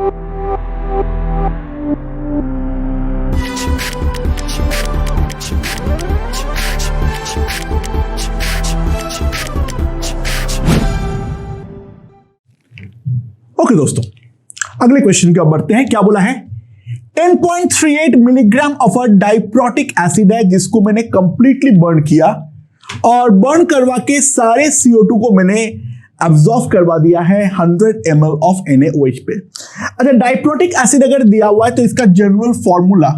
Okay दोस्तों, अगले question की ओर बढ़ते हैं। क्या बोला है? 10.38 milligram of a diprotic acid है जिसको मैंने कंप्लीटली बर्न किया और बर्न करवा के सारे CO2 को मैंने एब्जॉर्ब करवा दिया है 100 ml ऑफ NaOH पे। अच्छा, डाइप्रोटिक एसिड अगर दिया हुआ है तो इसका जनरल फॉर्मूला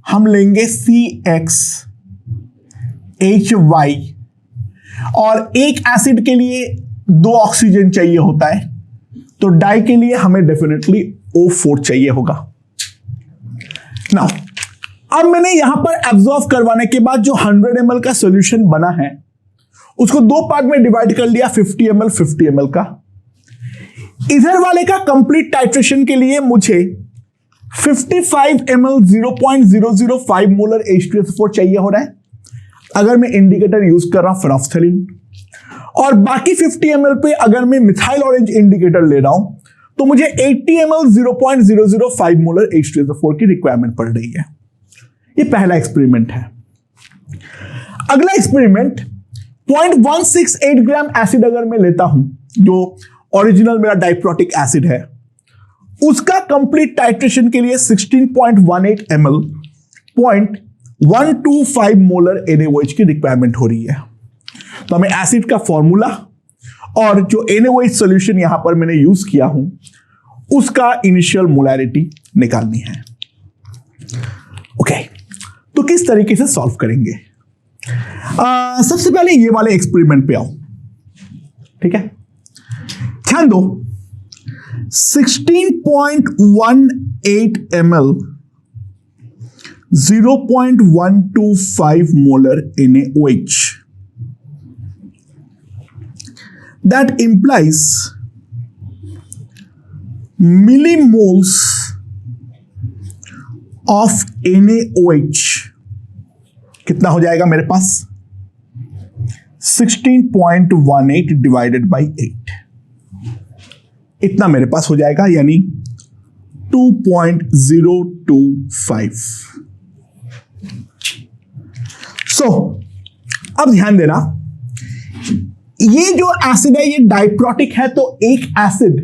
हम लेंगे CXHY और एक एसिड के लिए 2 ऑक्सीजन चाहिए होता है, तो डाई के लिए हमें डेफिनेटली O4 चाहिए होगा। नाउ अब मैंने यहां पर एब्जॉर्ब करवाने के बाद जो 100 ml का सॉल्यूशन बना है उसको 2 पार्ट में डिवाइड कर लिया, 50 ml का। इधर वाले का कंप्लीट टाइट्रेशन के लिए मुझे 55 ml 0.005 मोलर H2SO4 चाहिए हो रहा है अगर मैं इंडिकेटर यूज कर रहा हूं फेनोल्फथालीन, और बाकी 50 ml पे अगर मैं मिथाइल ऑरेंज इंडिकेटर ले रहा हूं तो मुझे 80 ml 0.005 मोलर H2SO4 की रिक्वायरमेंट पड़ रही है। ये पहला एक्सपेरिमेंट है। अगला एक्सपेरिमेंट 0.168 ग्राम एसिड अगर मैं लेता हूं, जो ओरिजिनल मेरा डाइप्रोटिक एसिड है, उसका कंप्लीट टाइट्रेशन के लिए 16.18 ml 0.125 मोलर NaOH की रिक्वायरमेंट हो रही है। तो हमें एसिड का फॉर्मूला और जो NaOH सॉल्यूशन यहां पर मैंने यूज किया हूं उसका इनिशियल मोलैरिटी निकालनी है। ओके, तो किस तरीके से सॉल्व करेंगे? सबसे पहले ये वाले एक्सपेरिमेंट पे आओ, ठीक है? ध्यान दो, 16.18 ml 0.125 molar NaOH. That implies millimoles of NaOH कितना हो जाएगा मेरे पास? 16.18 डिवाइडेड बाई 8, इतना मेरे पास हो जाएगा, यानी 2.025। अब ध्यान देना, ये जो एसिड है ये डाइप्रोटिक है, तो एक एसिड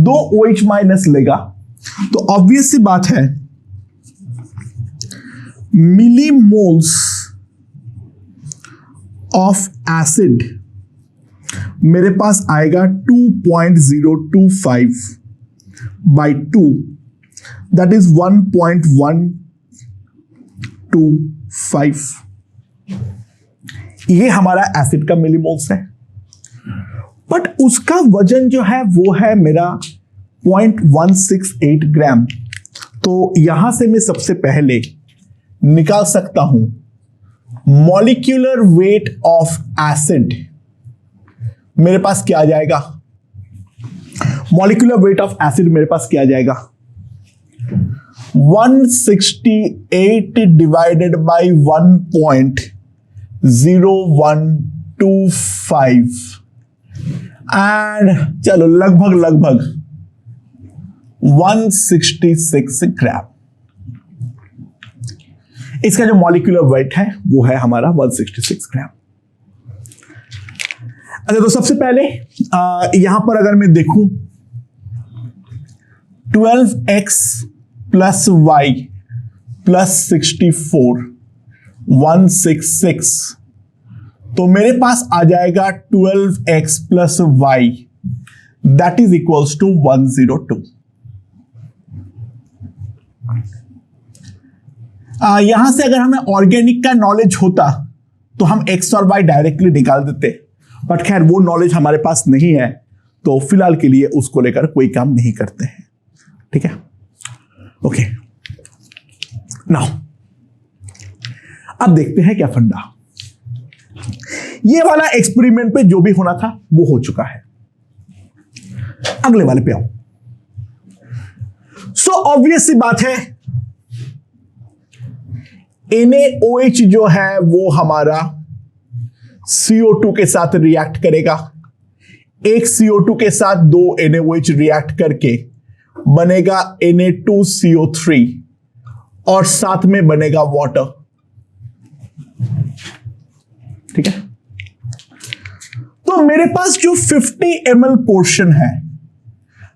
2 OH माइनस लेगा, तो ऑब्वियस सी बात है मिलीमोल्स ऑफ एसिड मेरे पास आएगा 2.025 बाई 2, दैट इज 1.125। ये हमारा एसिड का मिलीमोल्स है, बट उसका वजन जो है वो है मेरा 0.168 ग्राम। तो यहां से मैं सबसे पहले निकाल सकता हूं मॉलिक्यूलर वेट ऑफ एसिड। मेरे पास क्या आ जाएगा? मॉलिक्यूलर वेट ऑफ एसिड मेरे पास क्या आ जाएगा? 168 डिवाइडेड बाई 1.0125 एंड चलो लगभग 166 ग्राम। इसका जो मॉलिक्यूलर वेट है वो है हमारा 166 ग्राम। अच्छा, तो सबसे पहले यहां पर अगर मैं देखूं 12x प्लस y प्लस 64 166, तो मेरे पास आ जाएगा 12x plus y that is equals to 102। यहां से अगर हमें ऑर्गेनिक का नॉलेज होता तो हम x और y डायरेक्टली निकाल देते, बट खैर वो नॉलेज हमारे पास नहीं है, तो फिलहाल के लिए उसको लेकर कोई काम नहीं करते हैं, ठीक है? ओके, नाउ अब देखते हैं क्या फंडा। ये वाला एक्सपेरिमेंट पे जो भी होना था वो हो चुका है। अगले वाले पे आओ। सो ऑब्वियस सी बात है, NaOH जो है वो हमारा CO2 के साथ रिएक्ट करेगा। एक CO2 के साथ 2 NaOH रिएक्ट करके बनेगा Na2CO3 और साथ में बनेगा वाटर। ठीक है, तो मेरे पास जो 50 ml पोर्शन है,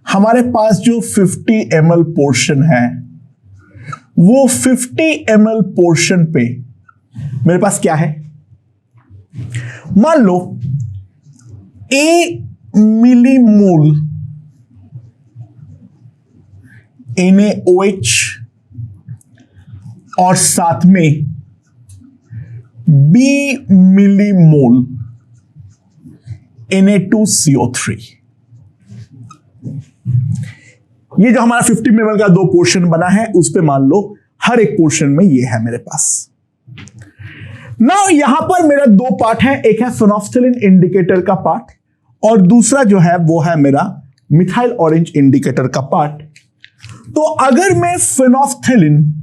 हमारे पास जो 50 ml पोर्शन है, वो 50 ml पोर्शन पे मेरे पास क्या है, मान लो A मिलीमोल NaOH और साथ में B मिलीमोल Na2CO3। ये जो हमारा 50 ml का दो पोर्शन बना है, उस पे मान लो हर एक पोर्शन में ये है मेरे पास। नाउ यहां पर मेरा दो पार्ट है, एक है फेनोल्फथालीन इंडिकेटर का पार्ट और दूसरा जो है वो है मेरा मिथाइल ऑरेंज इंडिकेटर का पार्ट। तो अगर मैं फेनोल्फथालीन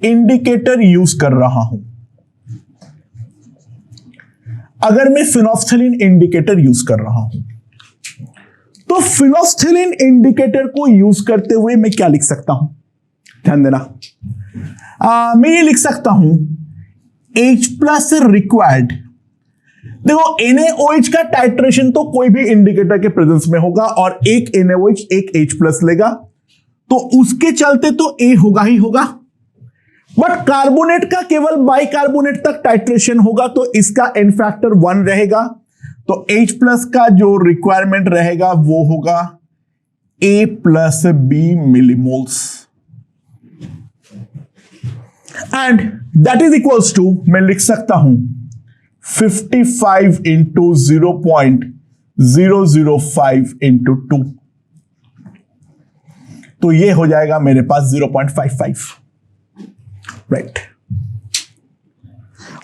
इंडिकेटर यूज कर रहा हूं, अगर मैं फेनोल्फथालीन इंडिकेटर यूज कर रहा हूं, तो फेनोल्फथालीन इंडिकेटर को यूज करते हुए मैं क्या लिख सकता हूं, ध्यान देना, मैं ये लिख सकता हूं H+ रिक्वायर्ड। देखो NaOH का टाइट्रेशन तो कोई भी इंडिकेटर के प्रेजेंस में होगा और एक NaOH एक H+ लेगा, तो उसके चलते तो A होगा ही होगा, बट कार्बोनेट का केवल बाइकार्बोनेट तक टाइट्रेशन होगा, तो इसका N फैक्टर 1 रहेगा, तो H+ का जो रिक्वायरमेंट रहेगा वो होगा A+ B millimoles, and that is equals to, मैं लिख सकता हूं 55 इंटू 0.005 इंटू 2, तो ये हो जाएगा मेरे पास 0.55, right.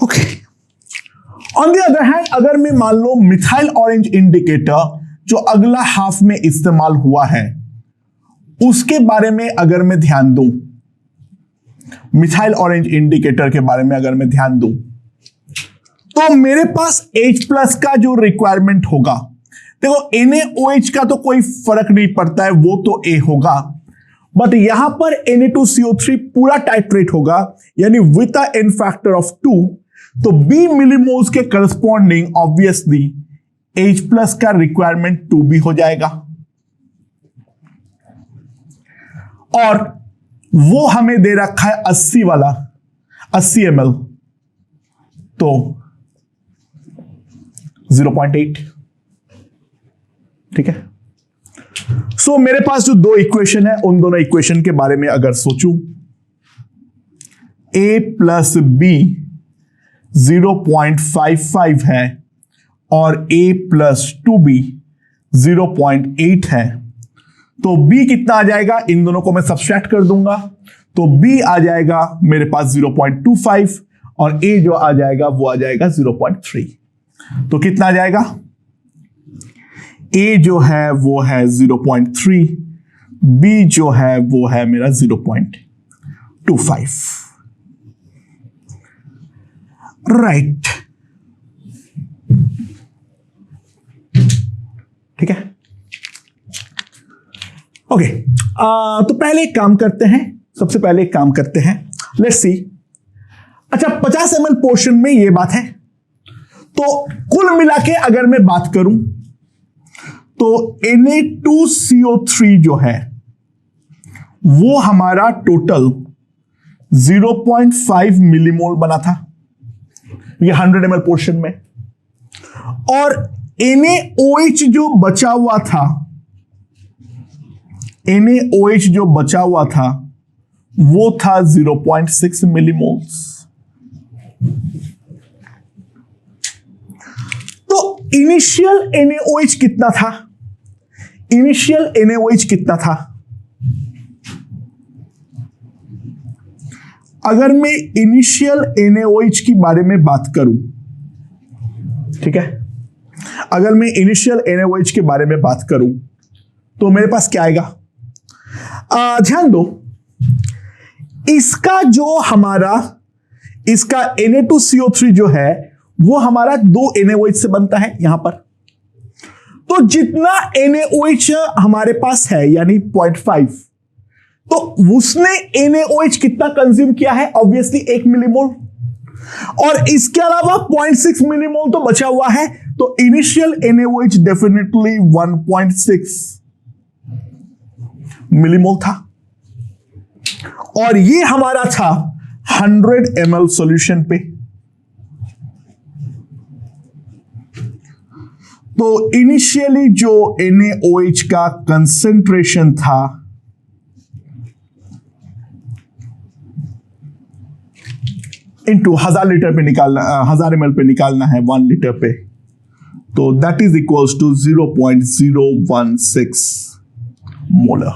Okay, on the other hand अगर मैं मान लो मिथाइल ऑरेंज इंडिकेटर जो अगला हाफ में इस्तेमाल हुआ है उसके बारे में अगर मैं ध्यान दूं, मिथाइल ऑरेंज इंडिकेटर के बारे में अगर मैं ध्यान दूं, तो मेरे पास H+ का जो रिक्वायरमेंट होगा, देखो NaOH का तो कोई फर्क नहीं पड़ता है, वो तो A होगा, बट यहां पर Na2CO3 पूरा टाइट्रेट होगा, यानी with a N factor of 2, तो B मिलीमोल्स के करस्पॉन्डिंग ऑब्वियसली H+ का रिक्वायरमेंट 2 भी हो जाएगा, और वो हमें दे रखा है 80 वाला 80 ml, तो 0.8, ठीक है। सो मेरे पास जो दो इक्वेशन है, उन दोनों इक्वेशन के बारे में अगर सोचूं, A+ B 0.55 है और A+ 2B 0.8 है, तो B कितना आ जाएगा, इन दोनों को मैं सब्सट्रैक्ट कर दूंगा, तो B आ जाएगा मेरे पास 0.25 और A जो आ जाएगा वो आ जाएगा 0.3, तो कितना आ जाएगा, A जो है वो है 0.3, B जो है वो है मेरा 0.25, राइट, ठीक है। ओके, तो पहले एक काम करते हैं, सबसे पहले एक काम करते हैं, लेट्स सी। अच्छा, 50 ml पोर्शन में ये बात है, तो कुल मिला के अगर मैं बात करूं तो Na2CO3 जो है वो हमारा टोटल 0.5 मिलीमोल बना था ये 100 ml पोर्शन में, और NaOH जो बचा हुआ था, NaOH जो बचा हुआ था वो था 0.6 मिलीमोल्स। तो इनिशियल NaOH कितना था, इनिशियल NaOH कितना था, अगर मैं इनिशियल NaOH की बारे में बात करूं, ठीक है, अगर मैं इनिशियल NaOH के बारे में बात करूं तो मेरे पास क्या आएगा, ध्यान दो, इसका जो हमारा इसका Na2CO3 जो है वो हमारा 2 NaOH से बनता है यहां पर, तो जितना NaOH हमारे पास है यानी 0.5, तो उसने NaOH कितना कंज्यूम किया है? ऑब्वियसली 1 मिलीमोल, और इसके अलावा 0.6 मिलीमोल तो बचा हुआ है, तो इनिशियल NaOH डेफिनेटली 1.6 मिलीमोल था, और ये हमारा था 100 ml सॉल्यूशन पे। तो इनिशियली जो NaOH का कंसेंट्रेशन था इनटू 1000 लीटर पे निकालना, 1000 ml पे निकालना है 1 लीटर पे, तो that is equals to 0.016 molar.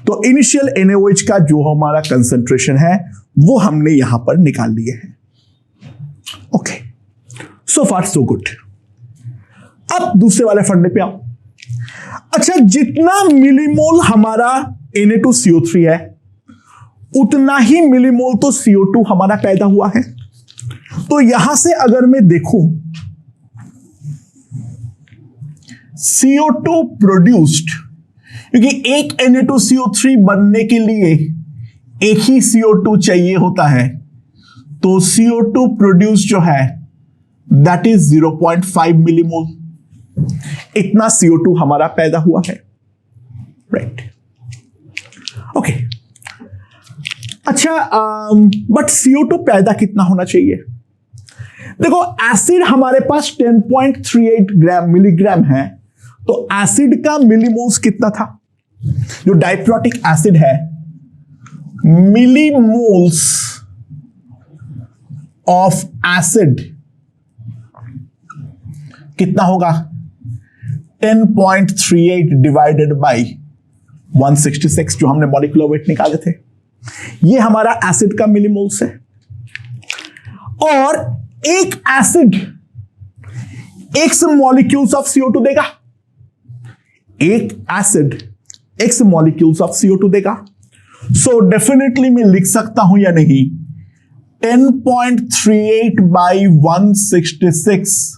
तो इनिशियल NaOH का जो हमारा कंसेंट्रेशन है वो हमने यहां पर निकाल लिए हैं। ओके, सो फार सो गुड। अब दूसरे वाले फंडे पे आओ। अच्छा, जितना मिलीमोल हमारा Na2CO3 है उतना ही मिलीमोल तो CO2 हमारा पैदा हुआ है। तो यहां से अगर मैं देखूं CO2 प्रोड्यूस्ड, क्योंकि एक Na2CO3 बनने के लिए एक ही CO2 चाहिए होता है, तो CO2 प्रोड्यूस जो है दैट इज 0.5 मिलीमोल। इतना CO2 हमारा पैदा हुआ है, राइट? ओके, अच्छा, बट CO2 पैदा कितना होना चाहिए? देखो, एसिड हमारे पास 10.38 मिलीग्राम है, तो एसिड का मिलीमोल्स कितना था? जो डाइप्रोटिक एसिड है, मिलीमोल्स ऑफ एसिड कितना होगा? 10.38 डिवाइडेड बाई 166, जो हमने मॉलिक्यूलर वेट निकाले थे, ये हमारा एसिड का मिलीमोल्स है। और एक acid x molecules of CO2 देगा, एक acid x molecules of CO2 देगा। सो डेफिनेटली मैं लिख सकता हूं या नहीं, 10.38 बाई 166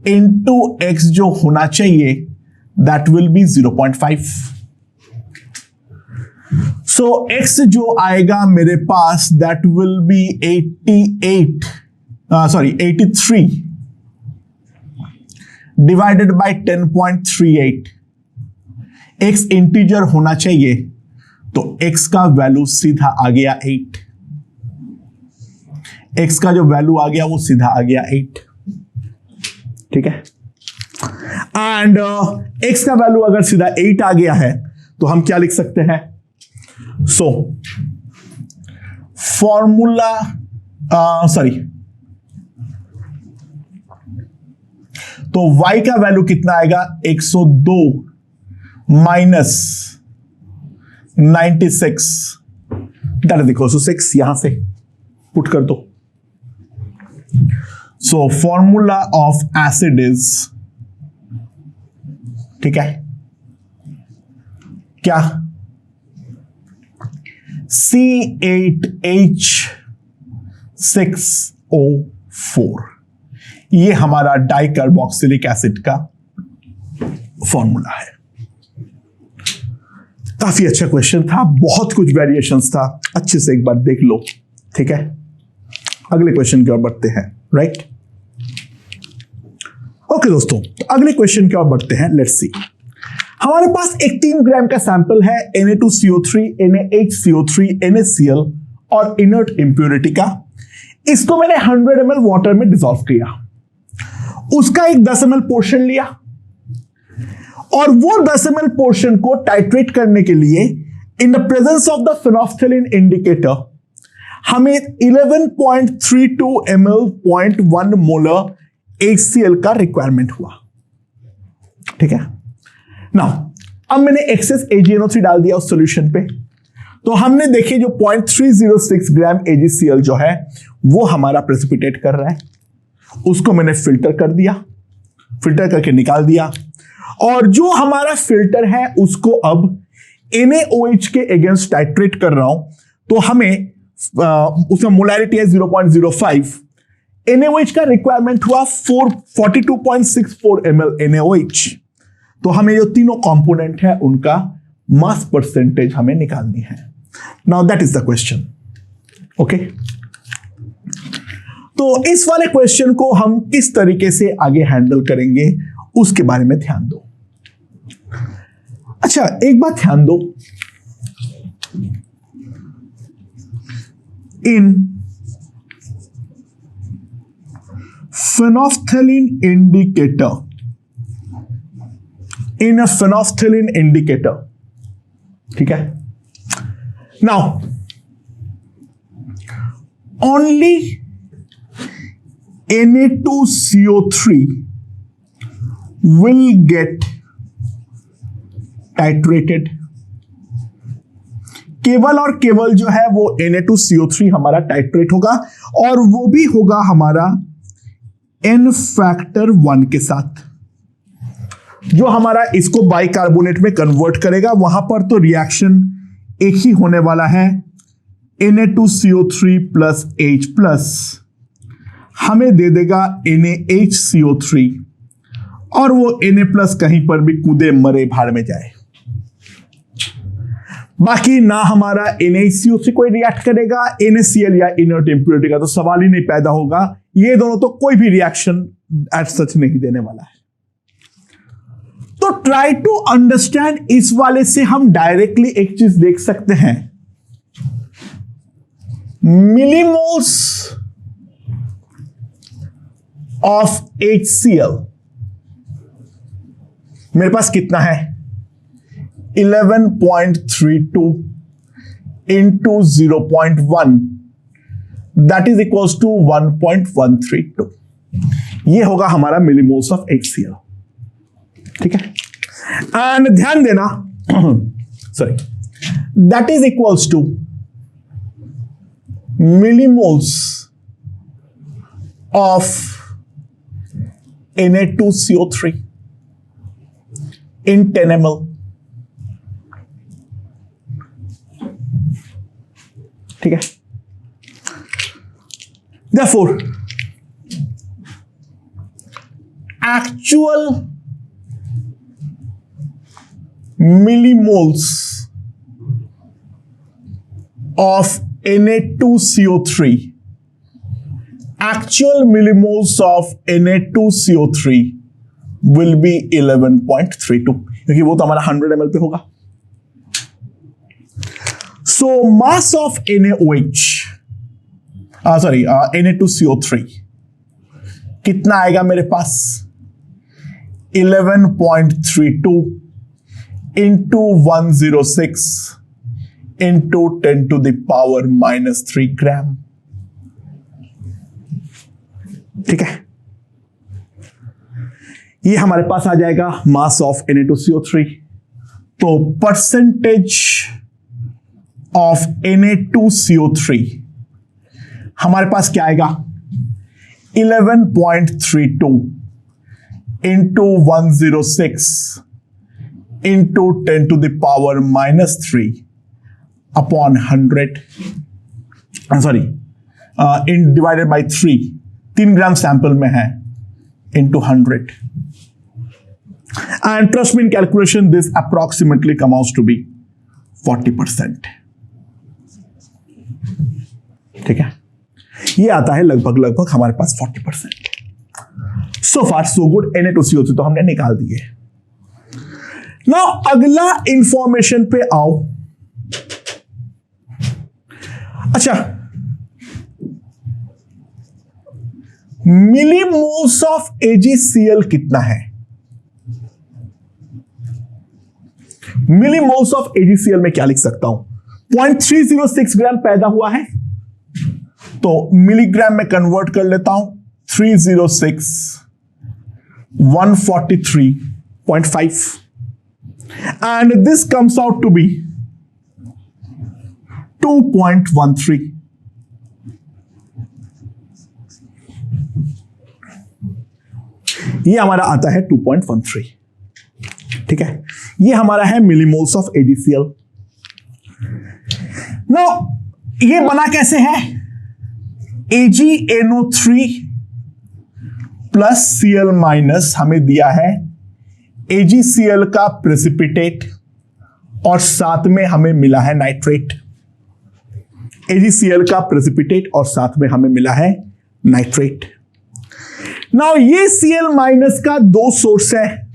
इंटू x जो होना चाहिए that will be 0.5। So x जो आएगा मेरे पास that will be 83 divided by 10.38। x integer होना चाहिए, तो x का वैल्यू सीधा आ गया 8। x का जो वैल्यू आ गया वो सीधा आ गया 8, ठीक है? एंड x का वैल्यू अगर सीधा 8 आ गया है तो हम क्या लिख सकते हैं? सो फॉर्मूला, तो y का वैल्यू कितना आएगा? 102 minus 96, that is equal to 6। यहां से पुट कर दो। So formula of acid is, ठीक है क्या? C8H6O4, ये हमारा डाइकार्बोक्सिलिक एसिड का फॉर्मूला है। काफी अच्छा क्वेश्चन था, बहुत कुछ वेरिएशंस था, अच्छे से एक बार देख लो, ठीक है? अगले क्वेश्चन की ओर बढ़ते हैं, राइट? ओके दोस्तों, तो अगले क्वेश्चन की ओर बढ़ते हैं। लेट्स सी, हमारे पास एक 3 ग्राम का सैंपल है Na2CO3, NaHCO3, NaCl और इनर्ट इंप्योरिटी का। इसको मैंने 100 ml वाटर में डिसॉल्व किया, उसका एक 10 ml पोर्शन लिया, और वो 10 ml पोर्शन को टाइट्रेट करने के लिए in the presence of the phenolphthalein indicator हमें 11.32 ml 0.1 मोलर HCl का रिक्वायरमेंट हुआ, ठीक है? नाउ अब मैंने एक्सेस AgNO3 डाल दिया उस सॉल्यूशन पे, तो हमने देखे जो 0.306 ग्राम AgCl जो है वो हमारा प्रेसिपिटेट कर रहा है, उसको मैंने फिल्टर कर दिया, फिल्टर करके निकाल दिया, और जो हमारा फिल्टर है उसको अब NaOH के अगेंस्ट टाइट्रेट कर रहा हूं, तो हमें उसका मोलैरिटी है 0.05, NaOH का रिक्वायरमेंट हुआ 42.64 ml NaOH। तो हमें जो तीनों कंपोनेंट है उनका मास परसेंटेज हमें निकालनी है। Now that is the question. Okay, तो इस वाले क्वेश्चन को हम किस तरीके से आगे हैंडल करेंगे उसके बारे में ध्यान दो। अच्छा, एक बात ध्यान दो, इन phenolphthalein indicator, in a phenolphthalein indicator, ठीक है, now only Na2CO3 will get titrated। केवल और केवल जो है वो Na2CO3 हमारा टाइट्रेट होगा, और वो भी होगा हमारा N फैक्टर 1 के साथ, जो हमारा इसको बाइकार्बोनेट में कन्वर्ट करेगा। वहां पर तो रिएक्शन एक ही होने वाला है, Na2CO3 प्लस H प्लस हमें दे देगा NaHCO3, और वो Na प्लस कहीं पर भी कूदे मरे भाड़ में जाए। बाकी ना हमारा NaCO3 कोई रिएक्ट करेगा, NaCl या इनर्ट इंप्योरिटी का तो सवाल ही नहीं पैदा होगा। ये दोनों तो कोई भी रिएक्शन एज सच नहीं देने वाला है। तो ट्राई टू अंडरस्टैंड, इस वाले से हम डायरेक्टली एक चीज देख सकते हैं, मिलीमोल्स ऑफ HCl मेरे पास कितना है, 11.32 into 0.1, that is equals to 1.132। ये होगा हमारा मिलीमोल्स ऑफ HCl, ठीक है। एंड ध्यान देना sorry, that is equals to millimoles of Na2CO3 in 10 ml। ठीक है, therefore actual millimoles of Na2CO3, actual millimoles of Na2CO3 will be 11.32, क्योंकि वो तो हमारा 100 ml पे होगा। So mass of NaOH, Na2CO3 कितना आएगा मेरे पास, 11.32 into 106 into 10 to the power minus 3 ग्राम। ठीक है, ये हमारे पास आ जाएगा मास ऑफ Na2CO3। तो परसेंटेज ऑफ Na2CO3 हमारे पास क्या आएगा, 11.32 into 106 into 10 to the power minus 3 upon 100, in divided by 3 gram sample में है, into 100। And trust me in calculation, this approximately comes out to be 40%। ठीक है, ये आता है लगभग हमारे पास 40%। सो फार सो गुड, Na2CO3 तो हमने निकाल दिए। नाउ अगला इंफॉर्मेशन पे आओ। अच्छा, मिलीमोल्स ऑफ AgCl कितना है? मिलीमोल्स ऑफ AgCl में क्या लिख सकता हूं, 0.306 ग्राम पैदा हुआ है, तो मिलीग्राम में कन्वर्ट कर लेता हूं, 306 143.5, and this comes out to be 2.13। ये हमारा आता है 2.13। ठीक है, ये हमारा है मिलीमोल्स ऑफ AgCl। नाउ ये बना कैसे है, AgNO3 प्लस Cl माइनस हमें दिया है AgCl का प्रेसिपिटेट और साथ में हमें मिला है नाइट्रेट। AgCl का प्रेसिपिटेट और साथ में हमें मिला है नाइट्रेट। नाउ ये Cl माइनस का दो सोर्स है,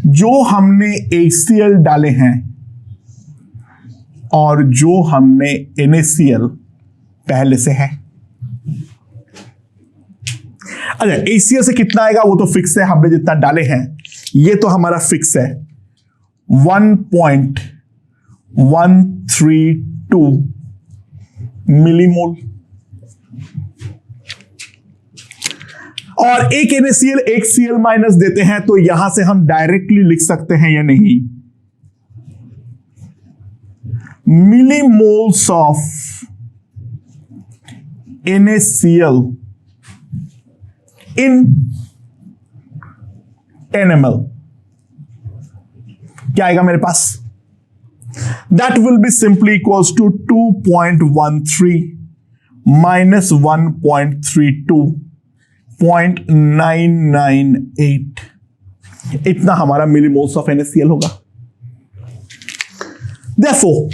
जो हमने HCl डाले हैं और जो हमने NaCl पहले से है। अच्छा, HCl से कितना आएगा वो तो फिक्स है, हमने जितना डाले हैं ये तो हमारा फिक्स है 1.132 मिलीमोल। और एक NaCl एक Cl माइनस देते हैं तो यहां से हम डायरेक्टली लिख सकते हैं या नहीं, millimoles of NaCl in 10 ml। क्या आएगा मेरे पास? That will be simply equals to 2.13 minus 1.32 0.998। इतना हमारा मिलीमोल्स ऑफ NaCl होगा। Therefore,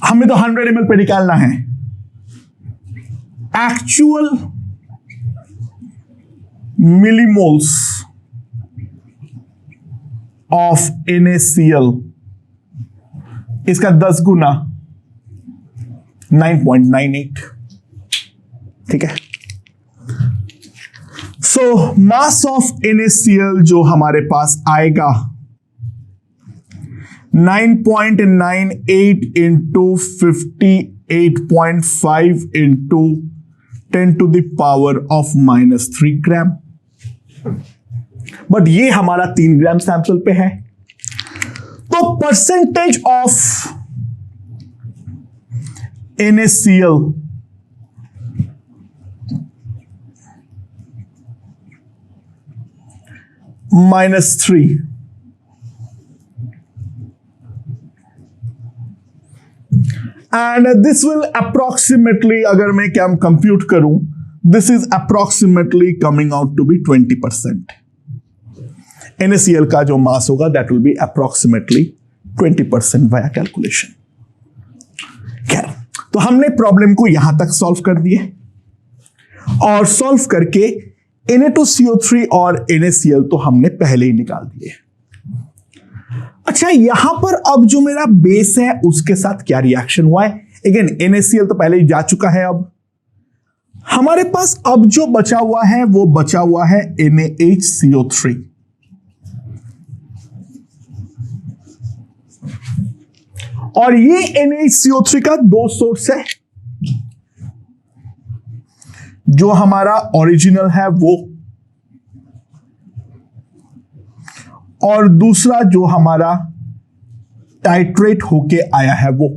हमें तो 100 ml पे निकालना है। एक्चुअल मिलीमोल्स ऑफ NaCl, इसका 10 गुना 9.98। ठीक है। सो मास ऑफ NaCl जो हमारे पास आएगा 9.98 into 58.5 into 10 to the power of -3 gram. But ये हमारा 3 ग्राम सैंपल पे है, तो percentage of NaCl -3 and this will approximately, अगर मैं क्या कंप्यूट करूं, this is approximately coming out to be 20%। NaCl का जो मास होगा that will be approximately 20% via calculation। खैर, तो हमने प्रॉब्लम को यहां तक सॉल्व कर दिए और सॉल्व करके Na2CO3 और NaCl तो हमने पहले ही निकाल दिए। अच्छा, यहां पर अब जो मेरा बेस है उसके साथ क्या रिएक्शन हुआ है? अगेन NaCl तो पहले ही जा चुका है। अब हमारे पास अब जो बचा हुआ है वो बचा हुआ है NaHCO3। और ये NaHCO3 का दो सोर्स है, जो हमारा ओरिजिनल है वो, और दूसरा जो हमारा टाइट्रेट होके आया है वो।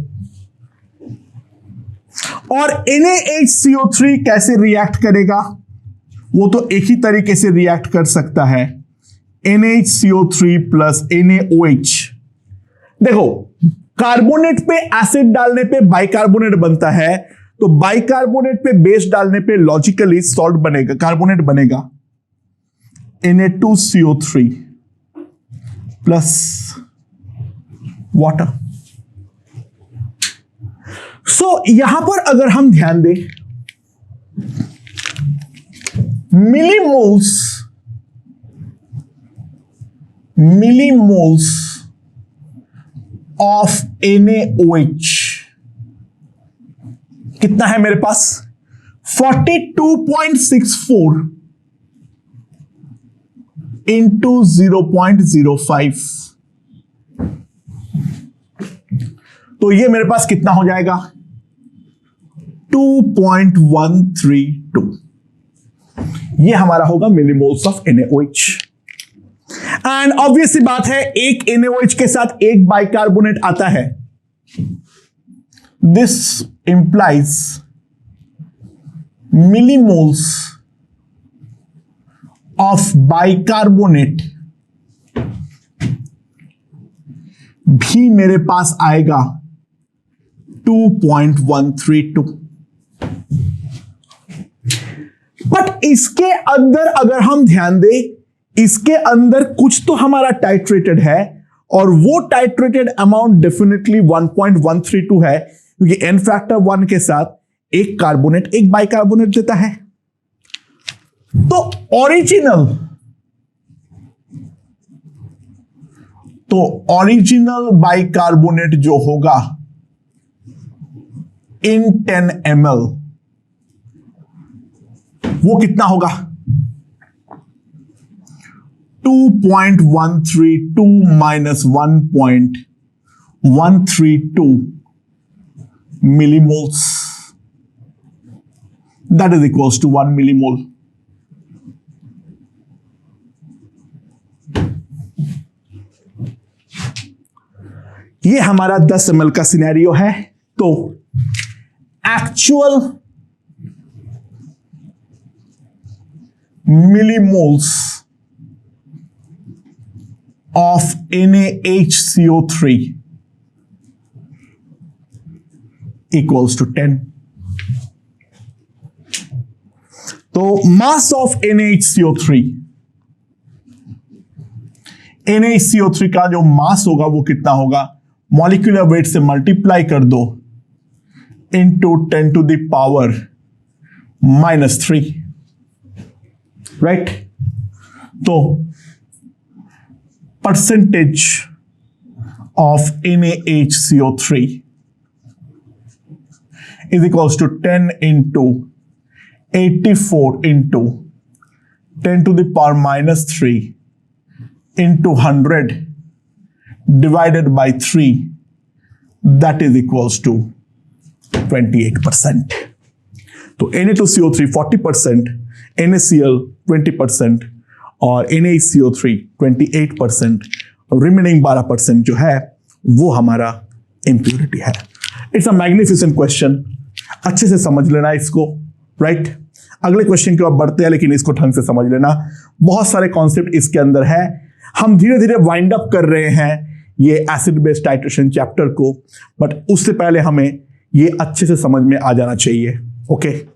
और NaHCO3 कैसे रिएक्ट करेगा? वो तो एक ही तरीके से रिएक्ट कर सकता है, NaHCO3 प्लस NaOH। देखो, कार्बोनेट पे एसिड डालने पे बाइकार्बोनेट बनता है, तो बाइकार्बोनेट पे बेस डालने पे लॉजिकली सॉल्ट बनेगा, कार्बोनेट बनेगा Na2CO3 प्लस वाटर। सो यहां पर अगर हम ध्यान दें, मिलीमोल्स ऑफ NaOH कितना है मेरे पास? 42.64 इंटू 0.05। तो ये मेरे पास कितना हो जाएगा? 2.132। ये हमारा होगा millimoles of NaOH। And obvious सी बात है, एक NaOH के साथ एक बाइकार्बोनेट आता है। This implies millimoles of bicarbonate भी मेरे पास आएगा 2.132। बट इसके अंदर अगर हम ध्यान दें, इसके अंदर कुछ तो हमारा टाइट्रेटेड है, और वो टाइट्रेटेड अमाउंट डेफिनेटली 1.132 है, क्योंकि n फैक्टर 1 के साथ एक कार्बोनेट एक बाइकार्बोनेट देता है। तो ओरिजिनल बाइकार्बोनेट जो होगा इन 10 ml, वो कितना होगा? 2.132 minus 1.132 millimoles. That is equals to 1 millimole. ये हमारा 10 ml का सिनेरियो है। तो actual millimoles of NaHCO3 equals to 10. तो mass of NaHCO3 का जो मास होगा वो कितना होगा? मॉलिक्यूलर वेट से मल्टीप्लाई कर दो into 10 to the power -3, right? तो percentage of NaHCO3 is equals to 10 into 84 into 10 to the power -3 into 100 divided by 3, that is equals to 28%. तो Na2CO3 40%, NaCl 20% और NaCO3 28%, रिमेनिंग 12% जो है वो हमारा इंप्योरिटी है। इट्स अ मैग्निफिसेंट क्वेश्चन, अच्छे से समझ लेना इसको, राइट? अगले क्वेश्चन की ओर बढ़ते हैं, लेकिन इसको ढंग से समझ लेना। बहुत सारे कॉन्सेप्ट इसके अंदर है। हम धीरे धीरे वाइंड अप कर रहे हैं ये एसिड बेस्ड टाइट्रेशन चैप्टर को, बट उससे पहले हमें ये अच्छे से समझ में आ जाना चाहिए। ओके